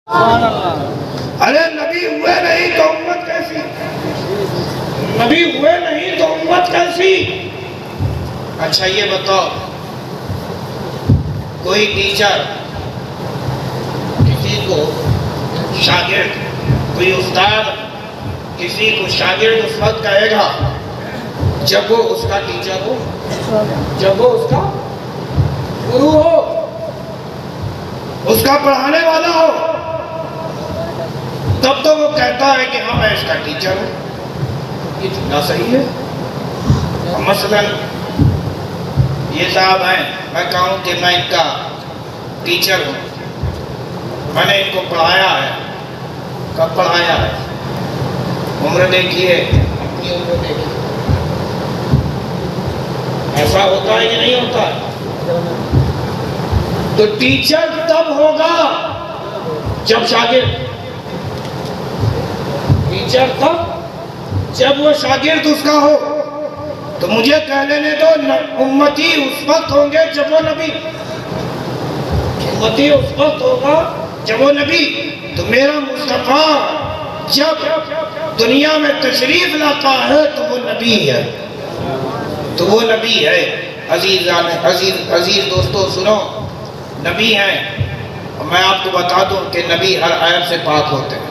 ارے نبی ہوئے نہیں تو امت کیسی؟ نبی ہوئے نہیں تو امت کیسی؟ اچھا یہ بتاؤ، کوئی ٹیچر کسی کو شاگرد، کوئی استاد کسی کو شاگرد اس وقت کہے گا جب وہ اس کا ٹیچر ہو، جب وہ اس کا گرو ہو، اس کا پڑھانے والا ہو، تب تو وہ کہتا ہے کہ ہاں میں اس کا ٹیچر ہوں۔ یہ جملہ صحیح ہے۔ مثلا یہ صاحب ہیں، میں کہوں کہ میں ان کا ٹیچر ہوں، میں نے ان کو پڑھایا ہے۔ کب پڑھایا ہے؟ عمر دیکھیے، اپنی عمر دیکھیے، ایسا ہوتا ہے کہ نہیں ہوتا ہے؟ تو ٹیچر تب ہوگا جب شاگرد، ٹیچر تب جب وہ شاگرد اس کا ہو۔ تو مجھے کہہ لینے دو، امتی اس وقت ہوں گے جب وہ نبی، امتی اس وقت ہوگا جب وہ نبی۔ تو میرا مصطفیٰ جب دنیا میں تشریف لاتا ہے تو وہ نبی ہے، تو وہ نبی ہے۔ عزیز دوستو سنو، نبی ہیں، اور میں آپ کو بتا دوں کہ نبی ہر عیب سے پاک ہوتے ہیں،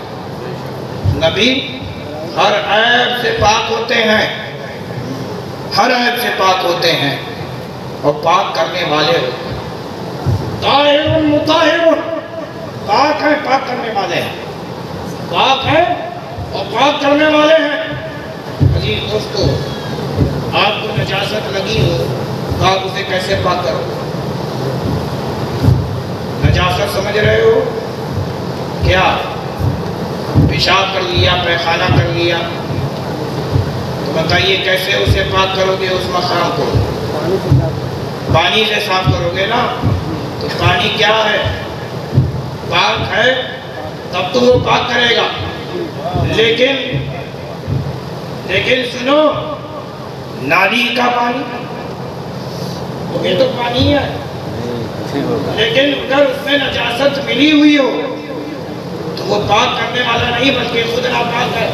نبی ہر عیب سے پاک ہوتے ہیں، ہر عیب سے پاک ہوتے ہیں، اور پاک کرنے والے ہوتے ہیں۔ طاہر مطہر، پاک ہیں، پاک کرنے والے ہیں، پاک ہیں اور پاک کرنے والے ہیں۔ عزیز دوستو، آپ کو نجاست لگی ہو تو آپ اسے کیسے پاک کرو؟ نجاست سمجھ رہے ہو کیا؟ پیشاب کر لیا، پیخانہ کر لیا، تو بتائیے کیسے اسے پاک کرو گے؟ اس مقام کو پانی سے صاف کرو گے نا؟ تو پانی کیا ہے؟ پاک ہے، تب تو وہ پاک کرے گا۔ لیکن سنو، نالی کا پانی وہ بھی تو پانی ہے، لیکن اگر اس میں نجاست ملی ہوئی ہو تو وہ پاک کرنے والا نہیں بلکہ خود ناپاک ہے۔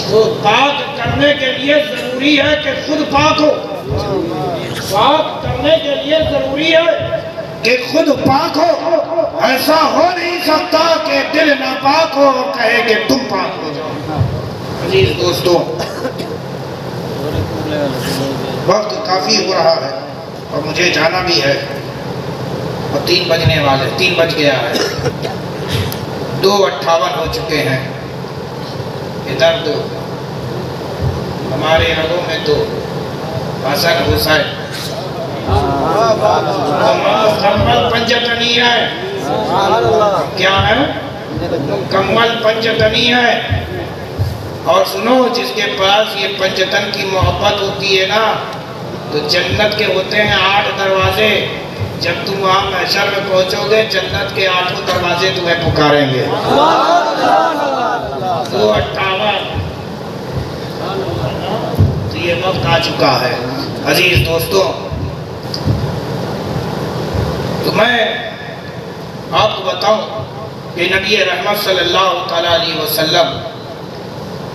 وہ پاک کرنے کے لیے ضروری ہے کہ خود پاک ہو، پاک کرنے کے لیے ضروری ہے کہ خود پاک ہو۔ ایسا ہو نہیں سکتا کہ دل ناپاک ہو اور کہے کہ تم پاک ہو جاؤ۔ عزیز دوستو، وقت کافی ہو رہا ہے اور مجھے جانا بھی ہے، اور 3 بجنے والے، 3 بج گیا ہے، 2:58 ہو چکے ہیں۔ ادھر تو ہمارے رگوں میں تو حسن حسین مکمل پنجتنی ہے۔ کیا ہے؟ مکمل پنجتنی ہے۔ اور سنو، جس کے پاس یہ پنجتن کی محبت ہوتی ہے نا، تو جنت کے ہوتے ہیں 8 دروازے۔ جب تم وہاں محشر میں پہنچو گے، جنت کے 8 دروازے تمہیں پکاریں گے۔ 2:58 تو یہ وقت آ چکا ہے۔ عزیز دوستوں، تو میں آپ کو بتاؤں کہ نبی رحمت صلی اللہ علیہ وسلم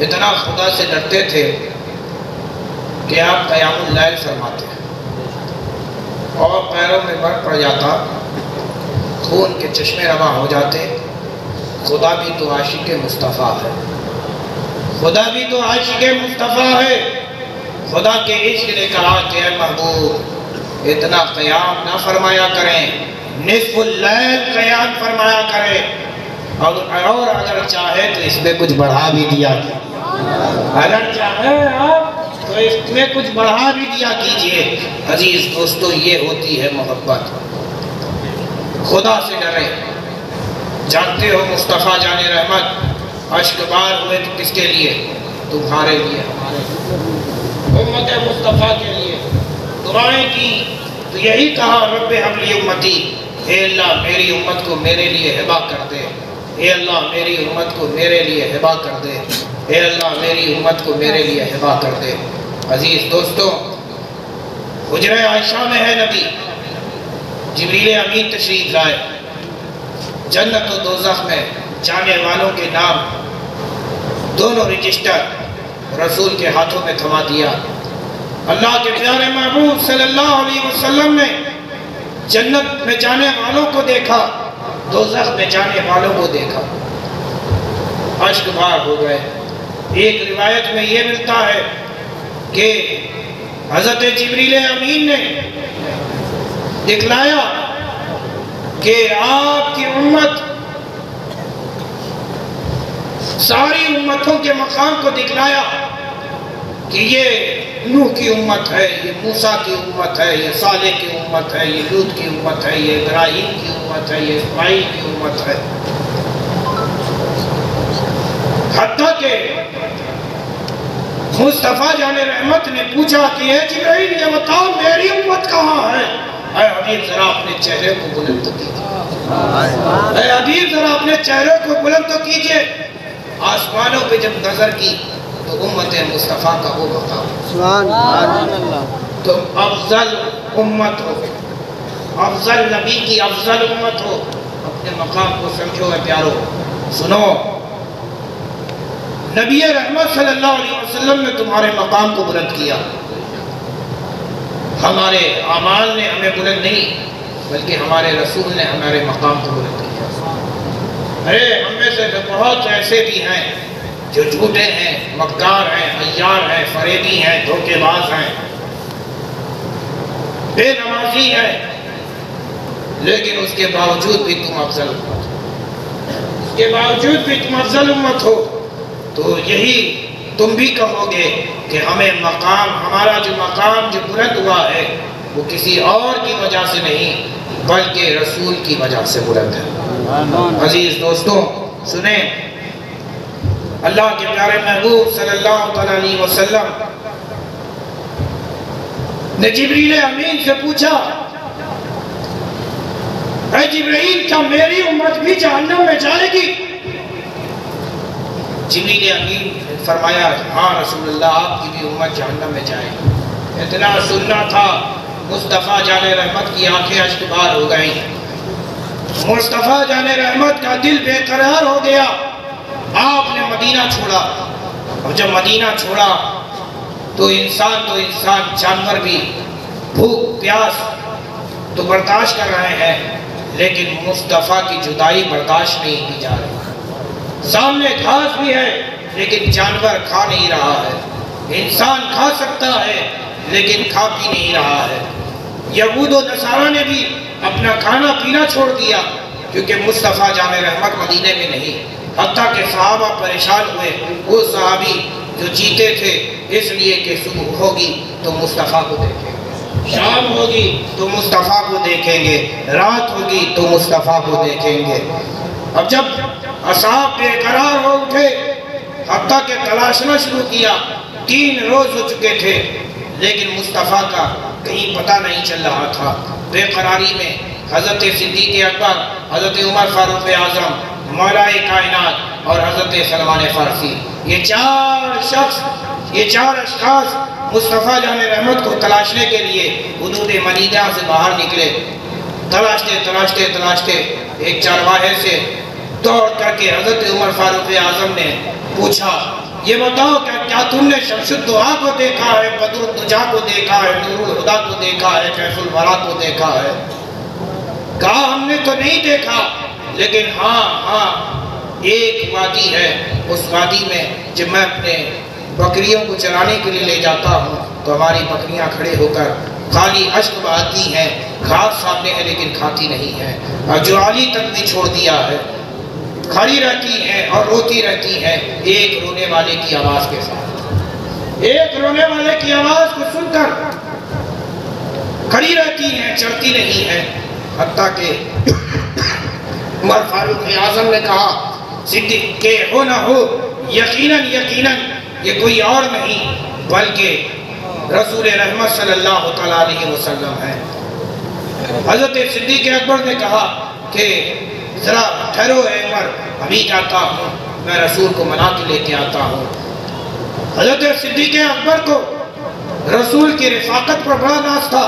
اتنا خدا سے ڈرتے تھے کہ آپ قیام اللیل فرماتے ہیں، اور پیروں میں برف پڑ جاتا، خون کے چشمے رواں ہو جاتے۔ خدا بھی تو عاشق مصطفیٰ ہے، خدا بھی تو عاشق مصطفیٰ ہے۔ خدا کے عشق نے کہا کہ اے محبوب، اتنا قیام نہ فرمایا کریں، نصف اللیل قیام فرمایا کریں، اور اگر چاہے تو اس میں کچھ بڑھا بھی دیا کیجئے، اگر چاہے آپ تو اس میں کچھ بڑھا بھی دیا کیجئے۔ عزیز دوستو، یہ ہوتی ہے محبت۔ خدا سے ڈرے۔ جانتے ہو مصطفیٰ جان رحمت اشک بار ہوئے تو کس کے لیے؟ تمہارے لیے، ہمارے لیے، امت مصطفیٰ کے لیے دعائیں کی، تو یہی کہا رب ہب لی امتی، اے اللہ میری امت کو میرے لیے ہبہ کر دے، اے اللہ میری امت کو میرے لیے ہبہ کر دے، اے اللہ میری امت کو میرے لیے ہبہ کر دے۔ عزیز دوستو، حجرہ عائشہ میں ہے نبی، جبریل امین تشریف لائے، جنت و دوزخ میں جانے والوں کے نام دونوں رجسٹر رسول کے ہاتھوں میں تھما دیا۔ اللہ کے پیارے محبوب صلی اللہ علیہ وسلم نے جنت میں جانے والوں کو دیکھا، دوزخ میں جانے والوں کو دیکھا، اشک بار ہو گئے۔ ایک روایت میں یہ ملتا ہے کہ حضرت جبریل امین نے دکھلایا کہ آپ کی امت ساری امتوں کے مقام کو دکھلایا کہ یہ نوح کی امت ہے، یہ موسیٰ کی امت ہے، یہ صالح کی امت ہے، یہ لوط کی امت ہے، یہ ابراہیم کی امت ہے، یہ اسماعیل کی امت ہے۔ حتیٰ کہ مصطفیٰ جان رحمت نے پوچھا کہ اے جبرائیل یہ بتاؤ میری امت کہاں ہے؟ اے حبیب ذرا اپنے چہرے کو بلند تو کیجئے، اے حبیب ذرا اپنے چہرے کو بلند تو کیجئے۔ آسمانوں پہ جب نظر کی تو امت مصطفیٰ کا وہ مقام، سبحان اللہ، تم افضل امت ہو، افضل نبی کی افضل امت ہو، اپنے مقام کو سمجھو اے پیارو۔ سنو، نبی رحمت صلی اللہ علیہ وسلم نے تمہارے مقام کو بلند کیا، ہمارے اعمال نے ہمیں بلند نہیں بلکہ ہمارے رسول نے ہمارے مقام کو بلند کیا۔ ارے ہم میں سے بہت ایسے بھی ہیں جو جھوٹے ہیں، مکار ہیں، عیار ہیں، فریبی ہیں، دھوکے باز ہیں، بے نمازی ہیں، لیکن اس کے باوجود بھی تم افضل امت ہو، اس کے باوجود بھی تم افضل امت ہو۔ تو یہی تم بھی کہو گے کہ ہمیں مقام، ہمارا جو مقام جو بلند ہوا ہے وہ کسی اور کی وجہ سے نہیں بلکہ رسول کی وجہ سے بلند ہے۔ عزیز دوستوں سنیں، اللہ کے پیارے محبوب صلی اللہ علیہ وسلم نے جبریل امین سے پوچھا، اے جبرائیل کیا میری امت بھی جہنم میں جائے گی؟ جبریل امین نے فرمایا ہاں رسول اللہ آپ کی بھی امت جہنم میں جائے گی۔ اتنا سننا تھا، مصطفیٰ جان رحمت کی آنکھیں اشکبار ہو گئیں، مصطفیٰ جان رحمت کا دل بے قرار ہو گیا۔ آپ نے مدینہ چھوڑا، اور جب مدینہ چھوڑا تو انسان جانور بھی بھوک پیاس تو برداشت کر رہے ہیں، لیکن مصطفیٰ کی جدائی برداشت نہیں کی جا رہی۔ سامنے گھاس بھی ہے لیکن جانور کھا نہیں رہا ہے، انسان کھا سکتا ہے لیکن کھا بھی نہیں رہا ہے۔ یہود و نصارہ نے بھی اپنا کھانا پینا چھوڑ دیا کیونکہ مصطفیٰ جان رحمت مدینے میں نہیں۔ حتیٰ کہ صحابہ پریشان ہوئے، وہ صحابی جو جیتے تھے اس لیے کہ صبح ہوگی تو مصطفیٰ کو دیکھیں گے، شام ہوگی تو مصطفیٰ کو دیکھیں گے، رات ہوگی تو مصطفیٰ کو دیکھیں گے۔ اب جب اصحاب بے قرار ہو اٹھے، حتیٰ کہ تلاشنا شروع کیا، 3 روز ہو چکے تھے لیکن مصطفیٰ کا کہیں پتہ نہیں چل رہا تھا۔ بے قراری میں حضرت صدیق اکبر، حضرت عمر فاروق اعظم، مولا کائنات اور حضرت سلمان فارسی، یہ 4 شخص، یہ 4 اشخاص مصطفیٰ جان رحمت کو تلاشنے کے لیے حدود مدینہ سے باہر نکلے۔ تلاشتے ایک چارواہے سے دوڑ کر کے حضرت عمر فاروق اعظم نے پوچھا، یہ بتاؤ کیا تم نے شمس الدعا کو دیکھا ہے، بدر الدجا کو دیکھا ہے، نور الہدا کو دیکھا ہے، کیف الورا کو دیکھا ہے؟ کہا ہم نے تو نہیں دیکھا، لیکن ہاں ایک وادی ہے، اس وادی میں جب میں اپنے بکریوں کو چرانے کے لیے لے جاتا ہوں تو ہماری بکریاں کھڑے ہو کر خالی اشک بہاتی ہیں، گھاس سامنے ہے لیکن کھاتی نہیں ہیں، اور جو علی تک بھی چھوڑ دیا ہے، کھڑی رہتی ہیں اور روتی رہتی ہیں ایک رونے والے کی آواز کے ساتھ، ایک رونے والے کی آواز کو سن کر کھڑی رہتی ہیں، چلتی نہیں ہیں۔ حتیٰ کہ عمر فاروق اعظم نے کہا، صدیق کہ ہو نہ ہو یقیناً یہ کوئی اور نہیں بلکہ رسول رحمت صلی اللہ علیہ وسلم ہے۔ حضرت صدیق اکبر نے کہا کہ ذرا ٹھہرو اے عمر، ابھی جاتا ہوں، میں رسول کو منا کے لے کے آتا ہوں۔ حضرت صدیق اکبر کو رسول کی رفاقت پر بڑا ناز تھا،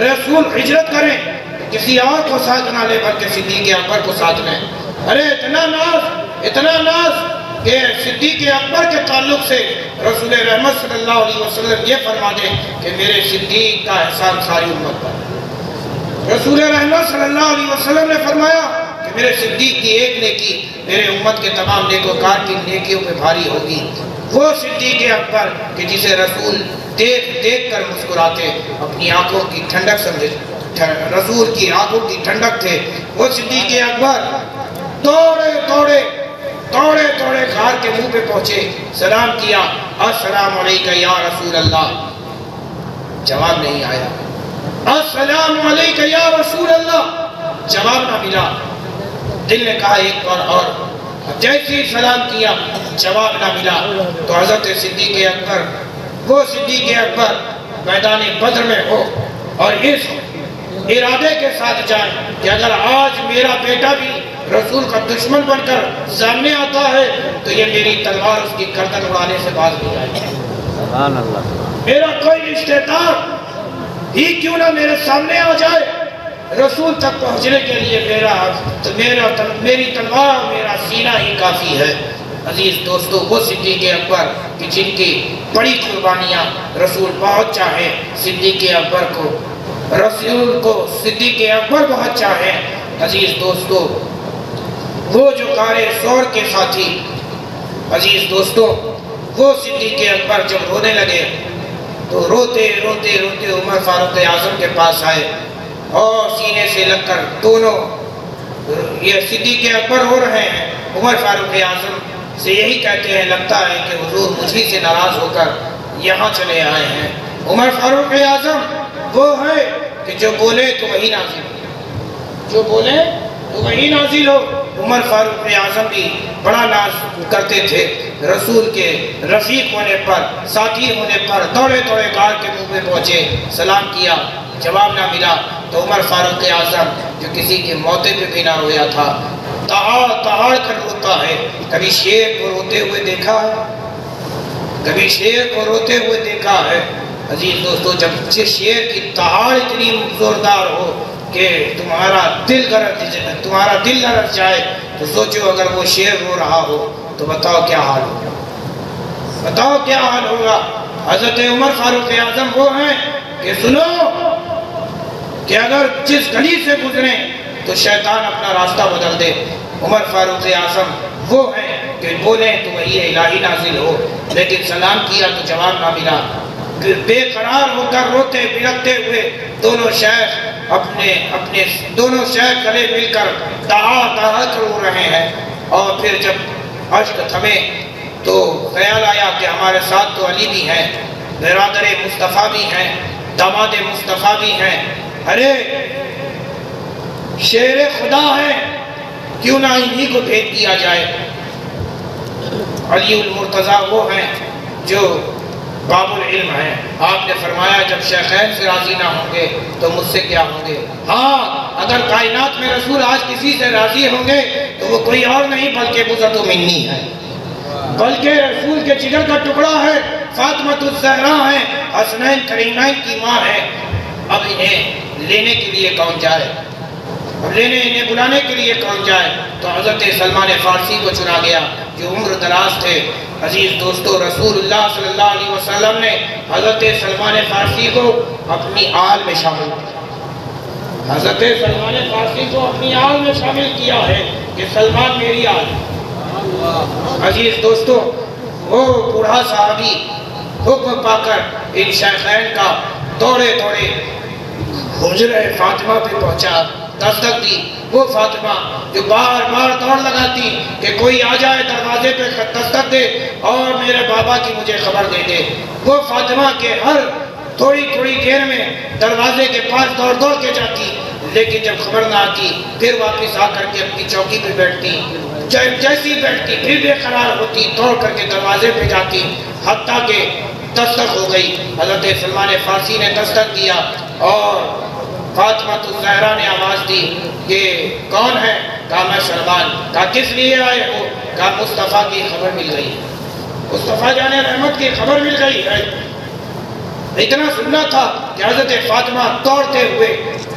رسول ہجرت کریں کسی اور کو ساتھ نہ لے بلکہ صدیق اکبر کو ساتھ لیں۔ ارے اتنا ناز کہ صدیق اکبر کے تعلق سے رسول رحمت صلی اللہ علیہ وسلم یہ فرما دیں کہ میرے صدیق کا احسان ساری امت پر۔ رسول رحمت صلی اللہ علیہ وسلم نے فرمایا کہ میرے صدیق کی ایک نیکی میرے امت کے تمام نیکوکار کی نیکیوں پہ بھاری ہوگی۔ وہ صدیق اکبر کہ جسے رسول دیکھ کر مسکراتے، اپنی آنکھوں کی ٹھنڈک سمجھے، رسول کی آنکھوں کی ٹھنڈک تھے۔ وہ صدیق اکبر توڑے غار کے منہ پہ پہنچے، سلام کیا، السلام علیکہ یا رسول اللہ، جواب نہیں آیا۔ السلام علیکہ یا رسول اللہ، جواب نہ ملا۔ دل نے کہا ایک بار اور، جیسے ہی سلام کیا جواب نہ ملا تو حضرت صدیق اکبر، وہ صدیق اکبر میدان بدر میں ہو اور اس ارادے کے ساتھ جائے کہ اگر آج میرا بیٹا بھی رسول کا دشمن بن کر سامنے آتا ہے تو یہ میری تلوار اس کی گردن اڑانے سے باز نہیں جائے گی۔ سبحان اللہ۔ میرا کوئی رشتہ دار ہی کیوں نہ میرے سامنے آ جائے، رسول تک پہنچنے کے لیے میری تلوار، میرا سینہ ہی کافی ہے۔ عزیز دوستو، وہ صدیق اکبر کہ جن کی بڑی قربانیاں رسول بہت چاہے، صدیق اکبر کو رسول کو صدیق اکبر بہت چاہے۔ عزیز دوستو، وہ جو غار ثور کے ساتھی، عزیز دوستو، وہ صدیق اکبر جب رونے لگے تو روتے عمر فاروق اعظم کے پاس آئے اور سینے سے لگ کر دونوں، یہ صدیق اکبر رو رہے ہیں، عمر فاروق اعظم سے یہی کہتے ہیں لگتا ہے کہ حضور مجھے سے ناراض ہو کر یہاں چلے آئے ہیں۔ عمر فاروق اعظم وہ ہے کہ جو بولے تو وہی نازل ہو، جو بولے تو وہی نازل ہو۔ عمر فاروق اعظم بھی بڑا ناز کرتے تھے رسول کے رفیق ہونے پر، ساتھی ہونے پر۔ دوڑے غار کے منہ میں پہنچے، سلام کیا، جواب نہ ملا تو عمر فاروق اعظم جو کسی کے موتے پہ بھی نہ رویا تھا، تہاڑ کر روتا ہے۔ کبھی شیر کو روتے ہوئے دیکھا ہے؟ کبھی شیر کو روتے ہوئے دیکھا ہے؟ عزیز دوستو، جب شیر کی تہاڑ اتنی زوردار ہو کہ تمہارا دل لرز جائے تو سوچو اگر وہ شیر رو رہا ہو تو بتاؤ کیا حال ہوگا، بتاؤ کیا حال ہوگا۔ حضرت عمر فاروق اعظم وہ ہیں کہ سنو کہ اگر جس گلی سے گزریں تو شیطان اپنا راستہ بدل دے۔ عمر فاروق اعظم وہ ہیں کہ بولیں تو وہی الہی نازل ہو، لیکن سلام کیا تو جواب نہ ملا۔ بے قرار ہو کر روتے بلکتے ہوئے دونوں شیخ گلے مل کر دہا کر رو رہے ہیں۔ اور پھر جب اشک تھمے تو خیال آیا کہ ہمارے ساتھ تو علی بھی ہیں، برادر مصطفیٰ بھی ہیں، داماد مصطفیٰ بھی ہیں، ارے شیر خدا ہے، کیوں نہ انہی کو بھیج دیا جائے۔ علی المرتضیٰ وہ ہیں جو باب العلم ہیں۔ آپ نے فرمایا جب شیخین سے راضی نہ ہوں گے تو مجھ سے کیا ہوں گے؟ ہاں، اگر کائنات میں رسول آج کسی سے راضی ہوں گے تو وہ کوئی اور نہیں بلکہ بضعۃ منی ہے، بلکہ رسول کے جگر کا ٹکڑا ہے، فاطمہ الزہرا ہے، حسنین کریمین کی ماں ہے۔ اب انہیں لینے کے لیے کون جائے؟ اب انہیں بلانے کے لیے کون جائے؟ تو حضرت سلمان فارسی کو چنا گیا جو عمر دراز تھے۔ عزیز دوستو، رسول اللہ صلی اللہ علیہ وسلم نے حضرت سلمان فارسی کو اپنی آل میں شامل کیا، حضرت سلمان فارسی کو اپنی آل میں شامل کیا ہے کہ سلمان میری آل۔ عزیز دوستو، وہ بوڑھا صحابی حکم پا کر ان شیخین کا دوڑے حجرہ فاطمہ پہ پہنچا، دستک دی۔ وہ فاطمہ جو بار دوڑ لگاتی کہ کوئی آ جائے دروازے پہ دستک دے اور میرے بابا کی مجھے خبر دے دے، وہ فاطمہ کے ہر تھوڑی دیر میں دروازے کے پاس دوڑ کے جاتی، لیکن جب خبر نہ آتی پھر واپس آ کر کے اپنی چوکی پہ بیٹھتی، جیسی بیٹھتی پھر بے قرار ہوتی، دوڑ کر کے دروازے پہ جاتی، حتیٰ کہ دستک ہو گئی۔ حضرت سلمان فارسی نے دستک دیا اور فاطمہ الزہرا نے آواز دی کہ کون ہے؟ کہا میں سلمان۔ کہا کس لیے آئے ہو؟ کہا مصطفیٰ کی خبر مل گئی، مصطفیٰ جان رحمت کی خبر مل گئی ہے۔ اتنا سننا تھا کہ حضرت فاطمہ دوڑتے ہوئے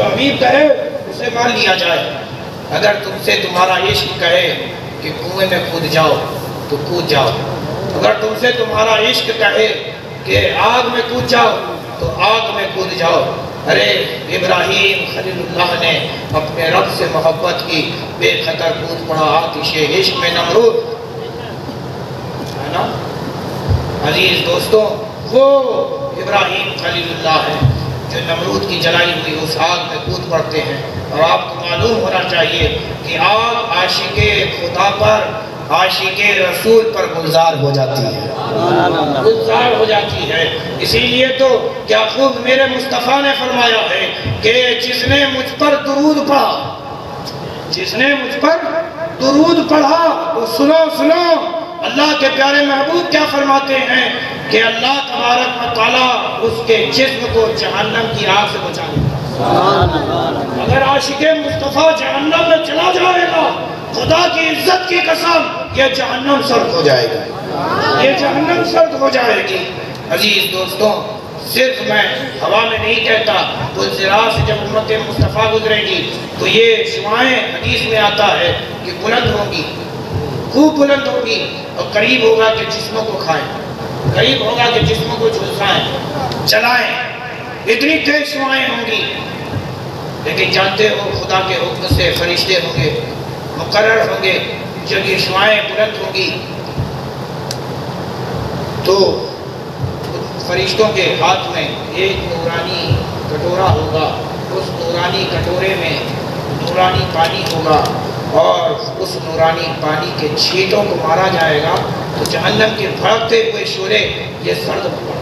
جو حبیب کہے اسے مان لیا جائے۔ اگر تم سے تمہارا عشق کہے کہ کنویں میں کود جاؤ تو کود جاؤ، اگر تم سے تمہارا عشق کہے کہ آگ میں کود جاؤ تو آگ میں کود جاؤ۔ ارے ابراہیم خلیل اللہ نے اپنے رب سے محبت کی، بے خطر کود پڑا آتش عشق میں نمرود، ہے نا عزیز دوستوں؟ وہ ابراہیم خلیل اللہ ہے جو نمرود کی جلائی ہوئی اس آگ میں کود پڑتے ہیں۔ اور آپ کو معلوم ہونا چاہیے کہ آگ عاشق خدا پر، عاشق رسول پر گلزار ہو جاتی ہے، گلزار ہو جاتی ہے۔ اسی لیے تو کیا خوب میرے مصطفیٰ نے فرمایا ہے کہ جس نے مجھ پر درود پڑھا، جس نے مجھ پر درود پڑھا، تو سنو سنو اللہ کے پیارے محبوب کیا فرماتے ہیں کہ اللہ تبارک و تعالیٰ اس کے جسم کو جہنم کی آگ سے بچا لے گا۔ اگر عاشق مصطفیٰ جہنم میں چلا جائے گا، خدا کی عزت کی قسم یہ جہنم سرد ہو جائے گا، یہ جہنم سرد ہو جائے گی۔ عزیز دوستوں، صرف میں ہوا میں نہیں کہتا، پلزراء سے جب امت مصطفیٰ گزرے گی تو یہ شعائیں حدیث میں آتا ہے کہ بلند ہوگی، خوب بلند ہوگی، اور قریب ہوگا کہ جسموں کو کھائیں، قریب ہوگا کہ جسموں کو جھلسائیں، چلائیں، اتنی تیز شعائیں ہوں گی۔ لیکن جانتے ہو خدا کے حکم سے فرشتے ہوں گے، مقرر ہوں گے، جب یہ شعائیں بلند ہوں گی تو فرشتوں کے ہاتھ میں ایک نورانی کٹورا ہوگا، اس نورانی کٹورے میں نورانی پانی ہوگا، اور اس نورانی پانی کے چھینٹوں کو مارا جائے گا تو جہنم کے بھڑکتے ہوئے شعلے یہ سرد ہوگا،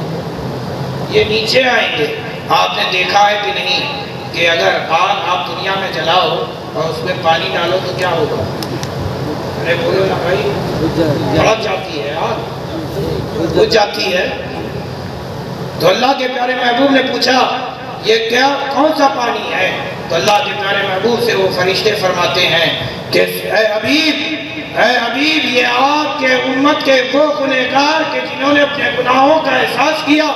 یہ نیچے آئیں گے۔ آپ نے دیکھا ہے کہ نہیں کہ اگر آگ آپ دنیا میں جلاؤ اور اس میں پانی ڈالو تو کیا ہوگا؟ ارے بولو نا بھائی، بھڑک جاتی ہے آگ، بجھ جاتی ہے۔ تو اللہ کے پیارے محبوب نے پوچھا یہ کیا کون سا پانی ہے؟ تو اللہ کے پیارے محبوب سے وہ فرشتے فرماتے ہیں کہ اے حبیب یہ آپ کے امت کے وہ گنہگار کہ جنہوں نے اپنے گناہوں کا احساس کیا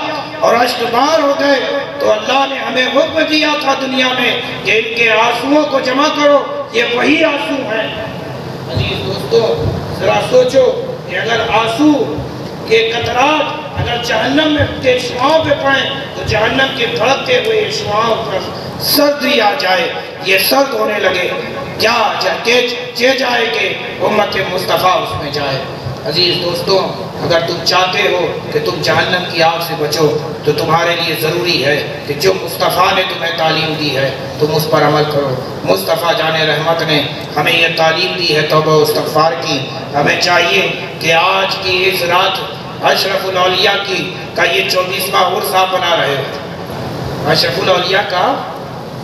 اور اشکبار ہو گئے، تو اللہ نے ہمیں حکم دیا تھا دنیا میں کہ ان کے آنسوؤں کو جمع کرو، یہ وہی آنسو ہیں۔ عزیز دوستو، ذرا سوچو کہ اگر آنسو کے قطرات اگر جہنم میں کے شعاؤں پہ پڑیں تو جہنم کے بھڑکتے ہوئے شعاؤں پر سردی آ جائے، یہ سرد ہونے لگے، کیا جائے کہ امت مصطفیٰ اس میں جائے۔ عزیز دوستوں، اگر تم چاہتے ہو کہ تم جہنم کی آگ سے بچو تو تمہارے لیے ضروری ہے کہ جو مصطفیٰ نے تمہیں تعلیم دی ہے تم اس پر عمل کرو۔ مصطفیٰ جان رحمت نے ہمیں یہ تعلیم دی ہے توبہ و استغفار کی۔ ہمیں چاہیے کہ آج کی اس رات اشرف الاولیاء کا یہ 24واں عرس آپ بنا رہے ہو، اشرف الاولیاء کا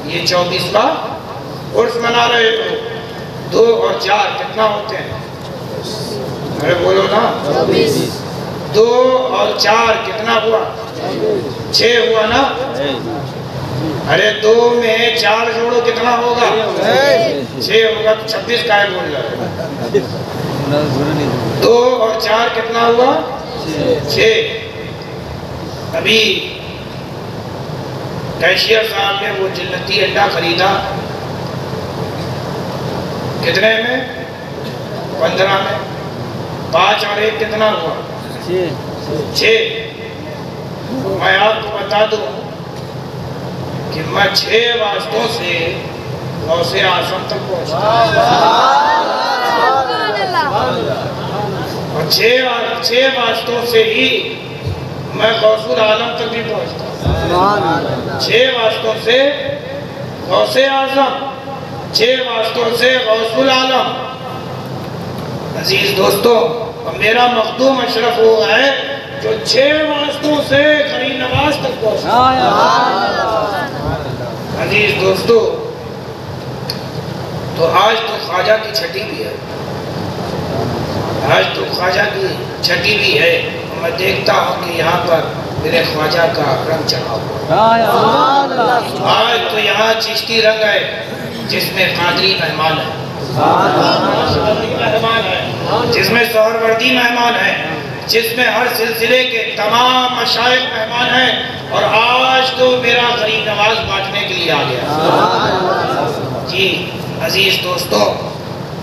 یہ 24واں عرس منا رہے ہو۔ 2 اور 4 کتنا ہوتے ہیں؟ ارے بولو نا، 2 اور 4 کتنا ہوا؟ 6 ہوا نا؟ ارے 2 میں 4 جوڑو کتنا ہوگا؟ 6 ہوگا تو 26 کا ہے بول رہا ہے۔ 2 اور 4 کتنا ہوا؟ 6۔ ابھی کیشیئر صاحب نے وہ جنتی انڈا خریدا، کتنے میں؟ 15 میں۔ 5 اور 1 کتنا ہوا؟ 6۔ میں آپ کو بتا دوں کہ میں 6 واسطوں سے غوث اعظم تک پہنچتا اور 6 واسطوں سے ہی میں غوث العالم تک بھی پہنچتا۔ 6 واسطوں سے غوث اعظم، 6 واسطوں سے غوث العالم۔ عزیز دوستو، میرا مخدوم اشرف وہ ہے جو 6 واسطوں سے غریب نواز تک پہنچتا۔ عزیز دوستو، تو آج تو خواجہ کی چھٹی بھی ہے، آج تو خواجہ کی چھٹی بھی ہے، میں دیکھتا ہوں کہ یہاں پر میرے خواجہ کا رنگ چڑھا ہوا۔ آج تو یہاں چشتی رنگ ہے جس میں قادری مہمان ہے، جس میں سہروردی مہمان ہے، جس میں ہر سلسلے کے تمام مشائخ مہمان ہیں، اور آج تو میرا غریب نواز بانٹنے کے لیے آ گیا۔ جی عزیز دوستوں،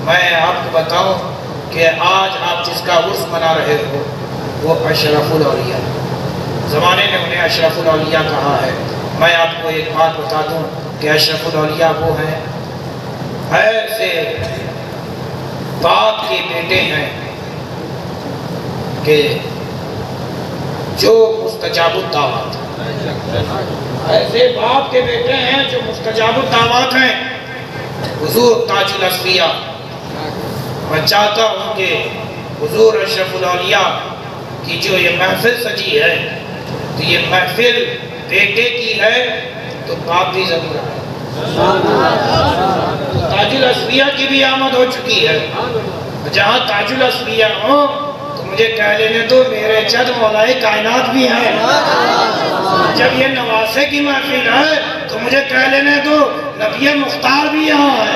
میں آپ کو بتاؤں کہ آج آپ جس کا عرس منا رہے ہو وہ اشرف الاولیاء، زمانے نے انہیں اشرف الاولیاء کہا ہے۔ میں آپ کو ایک بات بتا دوں کہ اشرف الاولیاء وہ ہیں، ایسے باپ کے بیٹے ہیں کہ جو مستجاب الدعوات، ایسے باپ کے بیٹے ہیں جو مستجاب الدعوات ہیں۔ حضور تاج الاصفیاء، میں چاہتا ہوں کہ حضور اشرف الاولیاء کی جو یہ محفل سجی ہے، تو یہ محفل بیٹے کی ہے تو باپ بھی ضرور ہے۔ تاج الاصفیاء کی بھی آمد ہو چکی ہے، جہاں تاج الاصفیاء ہوں تو مجھے کہہ لینے تو میرے چند مولائے کائنات بھی ہیں۔ جب یہ نواسے کی محفل ہے تو مجھے کہہ لینے تو نبی مختار بھی یہاں ہے۔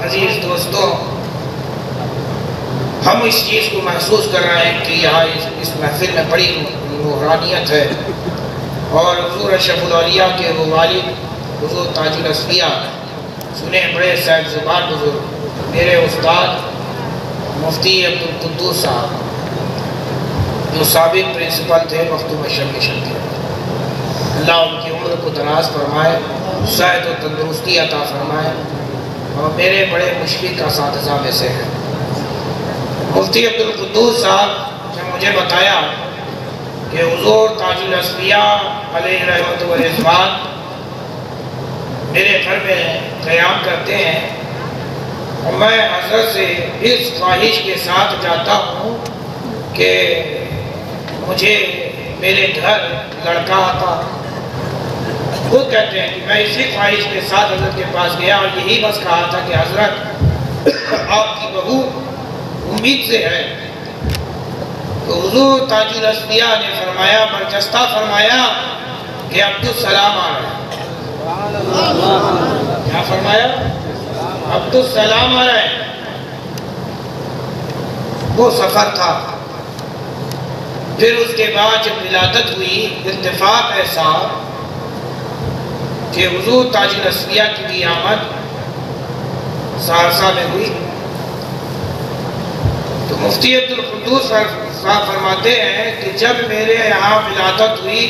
عزیز دوستوں، ہم اس چیز کو محسوس کر رہے ہیں کہ یہاں اس محفل میں بڑی نورانیت ہے، اور حضور اشرف الاولیاء کے وہ والد حضور تاج الاصفیاء سنے بڑے صاحب زبان بزرگ میرے استاد مفتی عبدالقدوس صاحب، جو سابق پرنسپل تھے مختوم اشرف مشن کے، اللہ ان کی عمر کو دراز فرمائے، صحت و تندرستی عطا فرمائے، اور میرے بڑے مشفق اساتذہ میں سے ہیں۔ مفتی عبدالقدوس صاحب نے مجھے بتایا کہ حضور تاج الاصفیاء علیہ رحمت و رضوان میرے گھر میں قیام کرتے ہیں، اور میں حضرت سے اس خواہش کے ساتھ جاتا ہوں کہ مجھے میرے گھر لڑکا آتا۔ خود کہتے ہیں کہ میں اسی خواہش کے ساتھ حضرت کے پاس گیا، اور یہی بس کہا تھا کہ حضرت آپ کی بہو امید سے ہے۔ تو حضور تاج الاصفیاء نے فرمایا، برجستہ فرمایا کہ عبدالسلام آ رہا ہے۔ کیا فرمایا؟ عبدالسلام آ رہا ہے۔ وہ سفر تھا، پھر اس کے بعد جب ولادت ہوئی، اتفاق ایسا کہ حضور تاج الاصفیاء کی بھی آمد سہرسہ میں ہوئی، تو مفتی عبدالقدوس صاحب فرماتے ہیں کہ جب میرے یہاں ولادت ہوئی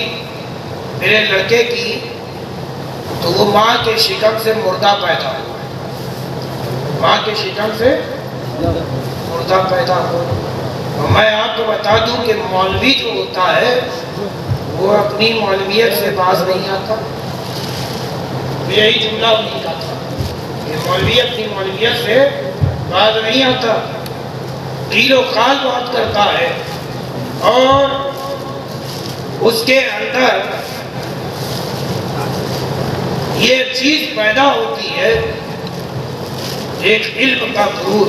میرے لڑکے کی، تو وہ ماں کے شکم سے مردہ پیدا ہوا، ماں کے شکم سے مردہ پیدا ہوا۔ اور میں آپ کو بتا دوں کہ مولوی جو ہوتا ہے وہ اپنی مولویت سے باز نہیں آتا۔ یہی جملہ انہیں کا تھا کہ مولوی اپنی مولویت سے باز نہیں آتا، قیل و قال بات کرتا ہے، اور اس کے اندر یہ چیز پیدا ہوتی ہے، ایک علم کا غرور،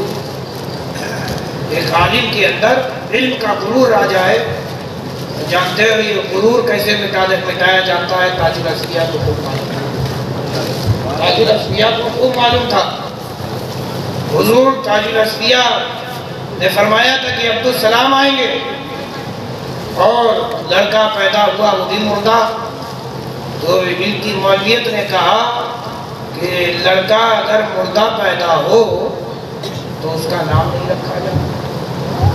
ایک عالم کے اندر علم کا غرور آ جائے۔ جانتے ہو یہ غرور کیسے مٹایا جاتا ہے؟ تاج الاصفیاء کو خوب معلوم تھا، تاج الاصفیاء کو خوب معلوم تھا۔ حضور تاج الاصفیاء نے فرمایا تھا کہ عبدالسلام آئیں گے، اور لڑکا پیدا ہوا وہ بھی مردہ۔ تو ان کی مولویت نے کہا کہ لڑکا اگر مردہ پیدا ہو تو اس کا نام نہیں رکھا جاتا،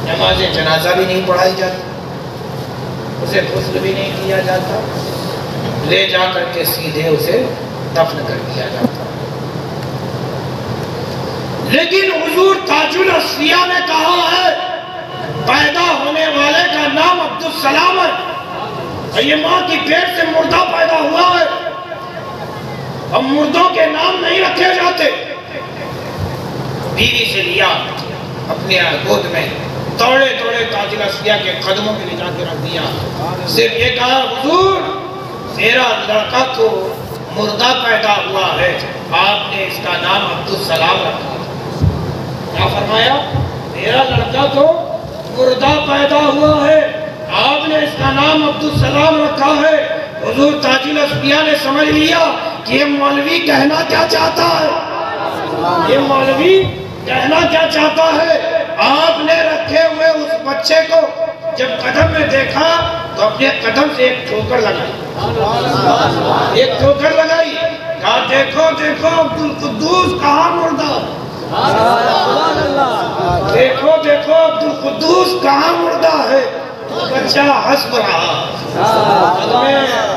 نماز جنازہ بھی نہیں پڑھائی جاتی، اسے غسل بھی نہیں کیا جاتا، لے جا کر کے سیدھے اسے دفن کر دیا جاتا۔ لیکن حضور تاج الاصفیاء نے کہا ہے پیدا ہونے والے کا نام عبدالسلام ہے، اور یہ ماں کی پیٹ سے مردہ پیدا ہوا ہے، اب مردوں کے نام نہیں رکھے جاتے۔ بیوی سے لیا اپنے گود میں، دوڑے دوڑے تاج الاصفیاء کے قدموں میں لے جا کے رکھ دیا، صرف یہ کہا حضور میرا لڑکا تو مردہ پیدا ہوا ہے، آپ نے اس کا نام عبدالسلام رکھا۔ کیا فرمایا؟ میرا لڑکا تو مردہ پیدا ہوا ہے، آپ نے اس کا نام عبدالسلام رکھا ہے۔ حضور تاج الاصفیاء نے سمجھ لیا کہ یہ مولوی کہنا کیا چاہتا ہے، یہ مولوی کہنا کیا چاہتا ہے۔ آپ نے رکھے ہوئے اس بچے کو جب قدم میں دیکھا تو اپنے قدم سے ایک ٹھوکر لگائی، ایک ٹھوکر لگائی، کہا دیکھو دیکھو عبدالقدوس کہاں مردہ، دیکھو دیکھو عبدالقدوس کہاں مردہ ہے۔ بچہ ہنس رہا،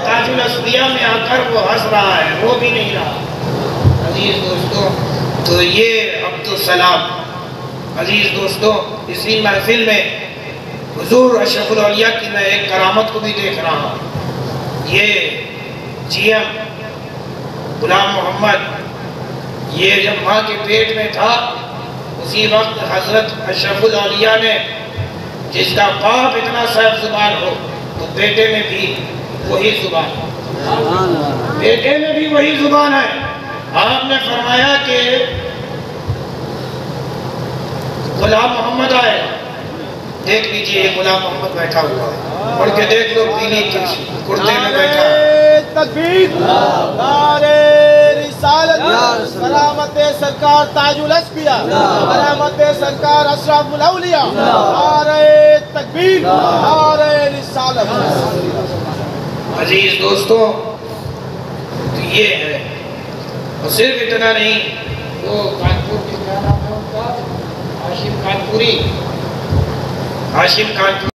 تاج الاصفیاء میں آ کر وہ ہنس رہا ہے، وہ بھی نہیں رہا۔ عزیز دوستوں، تو یہ عبدالسلام، عزیز دوستوں، اسی محفل میں حضور اشرف الاولیاء کی میں ایک کرامت کو بھی دیکھ رہا ہوں۔ یہ جی ایم غلام محمد، یہ جب ماں کے پیٹ میں تھا اسی وقت حضرت اشرف الاولیاء نے، جس کا باپ اتنا صاحب زبان ہو تو بیٹے میں بھی وہی زبان ہے، بیٹے میں بھی وہی زبان ہے۔ آپ نے فرمایا کہ غلام محمد آئے، دیکھ لیجئے یہ غلام محمد بیٹھا ہوا ہے، پڑھ کے دیکھ لو، پیلی کرتے میں بیٹھا ہے۔ تکبیر، نعرہ رسالت، سلامت سرکار تاج الاصفیاء، سلامت سرکار اشرف الاولیاء، نعرہ تکبیر، نعرہ رسالت۔ عزیز دوستوں، تو یہ ہے، اور صرف اتنا نہیں، وہ کانپور کے کیا نام ہے ان کا، ہاشم کانپوری، ہاشم کانپوری